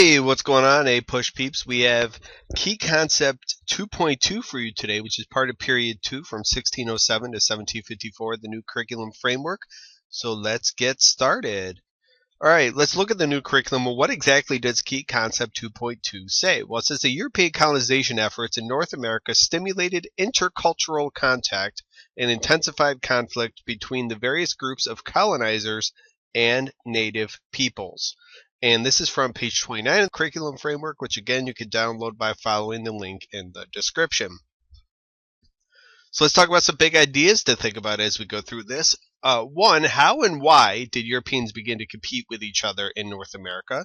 Hey, what's going on, APUSH peeps? We have Key Concept 2.2 for you today, which is part of Period 2 from 1607 to 1754, the new curriculum framework. So let's get started. All right, let's look at the new curriculum. Well, what exactly does Key Concept 2.2 say? Well, it says the European colonization efforts in North America stimulated intercultural contact and intensified conflict between the various groups of colonizers and native peoples. And this is from page 29 of the curriculum framework, which again you can download by following the link in the description. So let's talk about some big ideas to think about as we go through this. One, how and why did Europeans begin to compete with each other in North America?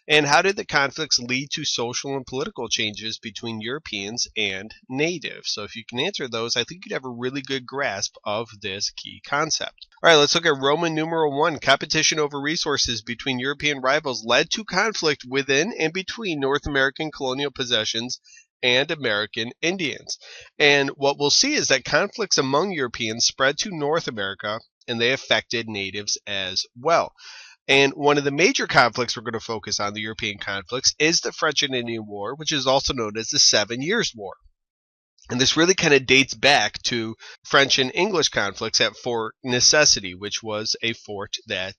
And how did the conflicts lead to social and political changes between Europeans and natives? So if you can answer those, I think you'd have a really good grasp of this key concept. All right, let's look at Roman numeral 1. Competition over resources between European rivals led to conflict within and between North American colonial possessions and American Indians. And what we'll see is that conflicts among Europeans spread to North America, and they affected natives as well. And one of the major conflicts we're going to focus on, the European conflicts, is the French and Indian War, which is also known as the 7 Years' War. And this really kind of dates back to French and English conflicts at Fort Necessity, which was a fort that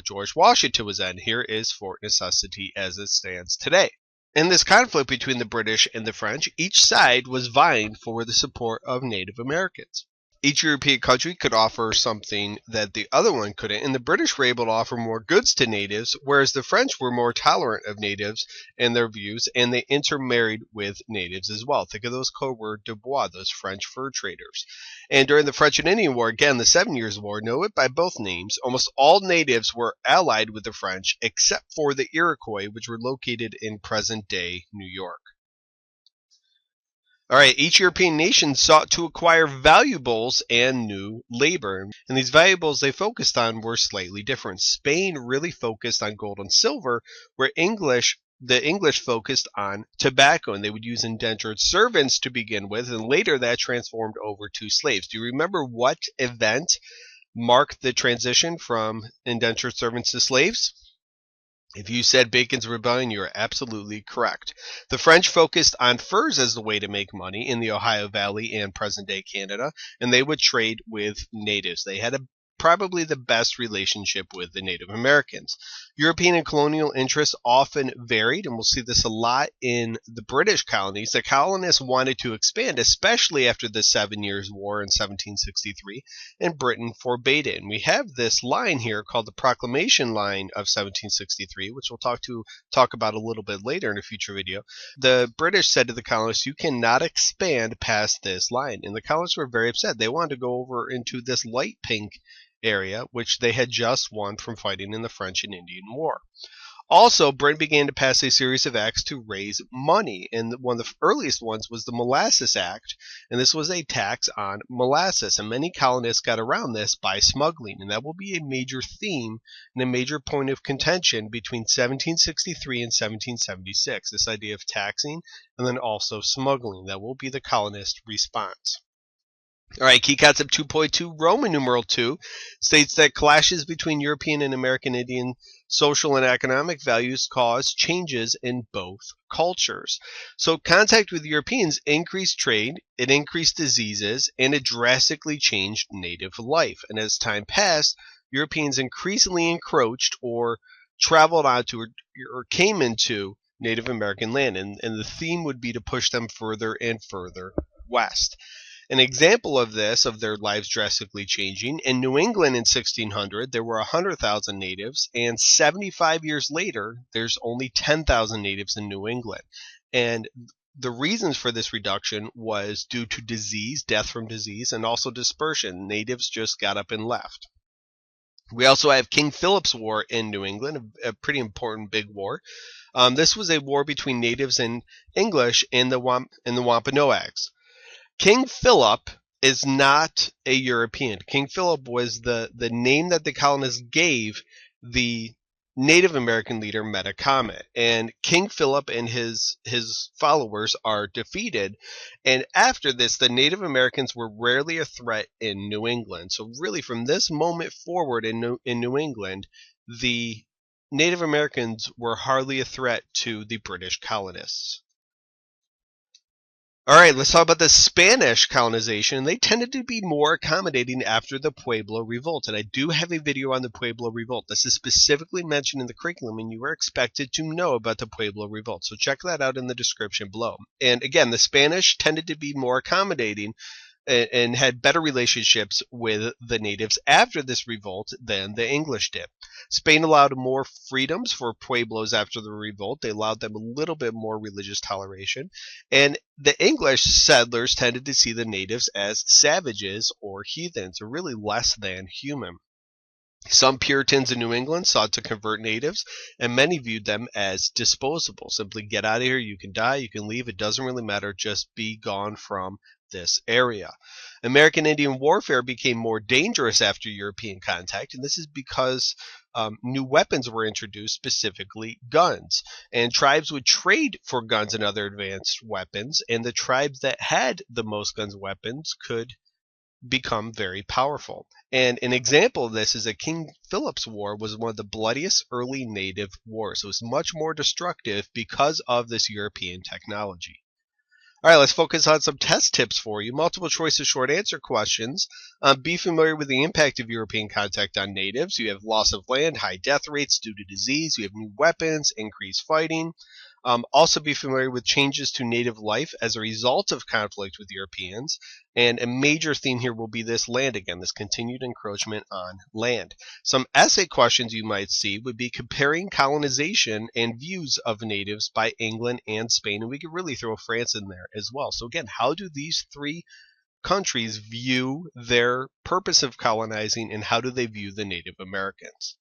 George Washington was at. Here is Fort Necessity as it stands today. In this conflict between the British and the French, each side was vying for the support of Native Americans. Each European country could offer something that the other one couldn't, and the British were able to offer more goods to natives, whereas the French were more tolerant of natives and their views, and they intermarried with natives as well. Think of those code word de bois, those French fur traders. And during the French and Indian War, again, the 7 Years' War, know it by both names, almost all natives were allied with the French, except for the Iroquois, which were located in present-day New York. All right, each European nation sought to acquire valuables and new labor. And these valuables they focused on were slightly different. Spain really focused on gold and silver, where the English focused on tobacco, and they would use indentured servants to begin with, and later that transformed over to slaves. Do you remember what event marked the transition from indentured servants to slaves? If you said Bacon's Rebellion, you are absolutely correct. The French focused on furs as the way to make money in the Ohio Valley and present-day Canada, and they would trade with natives. They had probably the best relationship with the Native Americans. European and colonial interests often varied, and we'll see this a lot in the British colonies. The colonists wanted to expand, especially after the 7 Years' War in 1763, and Britain forbade it. And we have this line here called the Proclamation Line of 1763, which we'll talk about a little bit later in a future video. The British said to the colonists, you cannot expand past this line. And the colonists were very upset. They wanted to go over into this light pink area, which they had just won from fighting in the French and Indian War. Also, Britain began to pass a series of acts to raise money, and one of the earliest ones was the Molasses Act, and this was a tax on molasses, and many colonists got around this by smuggling, and that will be a major theme and a major point of contention between 1763 and 1776, this idea of taxing and then also smuggling. That will be the colonist response. All right, Key Concept 2.2, Roman numeral 2, states that clashes between European and American Indian social and economic values cause changes in both cultures. So contact with Europeans increased trade, it increased diseases, and it drastically changed native life. And as time passed, Europeans increasingly encroached or traveled onto or came into Native American land, and the theme would be to push them further and further west. An example of this, of their lives drastically changing, in New England in 1600, there were 100,000 natives, and 75 years later, there's only 10,000 natives in New England. And the reasons for this reduction was due to disease, death from disease, and also dispersion. Natives just got up and left. We also have King Phillip's War in New England, a pretty important big war. This was a war between natives and English in the Wampanoags. King Phillip is not a European. King Phillip was the name that the colonists gave the Native American leader Metacomet. And King Phillip and his followers are defeated. And after this, the Native Americans were rarely a threat in New England. So really from this moment forward in New England, the Native Americans were hardly a threat to the British colonists. All right, let's talk about the Spanish colonization. They tended to be more accommodating after the Pueblo Revolt, and I do have a video on the Pueblo Revolt. This is specifically mentioned in the curriculum, and you are expected to know about the Pueblo Revolt, so check that out in the description below. And again, the Spanish tended to be more accommodating and had better relationships with the natives after this revolt than the English did. Spain allowed more freedoms for Pueblos after the revolt. They allowed them a little bit more religious toleration. And the English settlers tended to see the natives as savages or heathens, or really less than human. Some Puritans in New England sought to convert natives, and many viewed them as disposable. Simply get out of here, you can die, you can leave, it doesn't really matter, just be gone from this area. American Indian warfare became more dangerous after European contact, and this is because new weapons were introduced, specifically guns. And tribes would trade for guns and other advanced weapons, and the tribes that had the most guns and weapons could become very powerful. And an example of this is that King Philip's War was one of the bloodiest early native wars. It was much more destructive because of this European technology. All right, let's focus on some test tips for you. Multiple choice of short answer questions. Be familiar with the impact of European contact on natives. You have loss of land, high death rates due to disease. You have new weapons, increased fighting. Also be familiar with changes to native life as a result of conflict with Europeans. And a major theme here will be this land again, this continued encroachment on land. Some essay questions you might see would be comparing colonization and views of natives by England and Spain. And we could really throw France in there as well. So again, how do these three countries view their purpose of colonizing, and how do they view the Native Americans?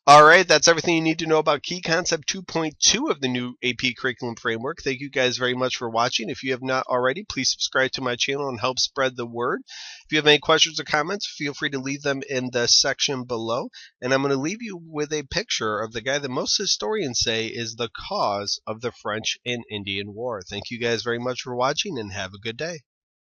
All right, that's everything you need to know about Key Concept 2.2 of the new AP Curriculum Framework. Thank you guys very much for watching. If you have not already, please subscribe to my channel and help spread the word. If you have any questions or comments, feel free to leave them in the section below. And I'm going to leave you with a picture of the guy that most historians say is the cause of the French and Indian War. Thank you guys very much for watching, and have a good day.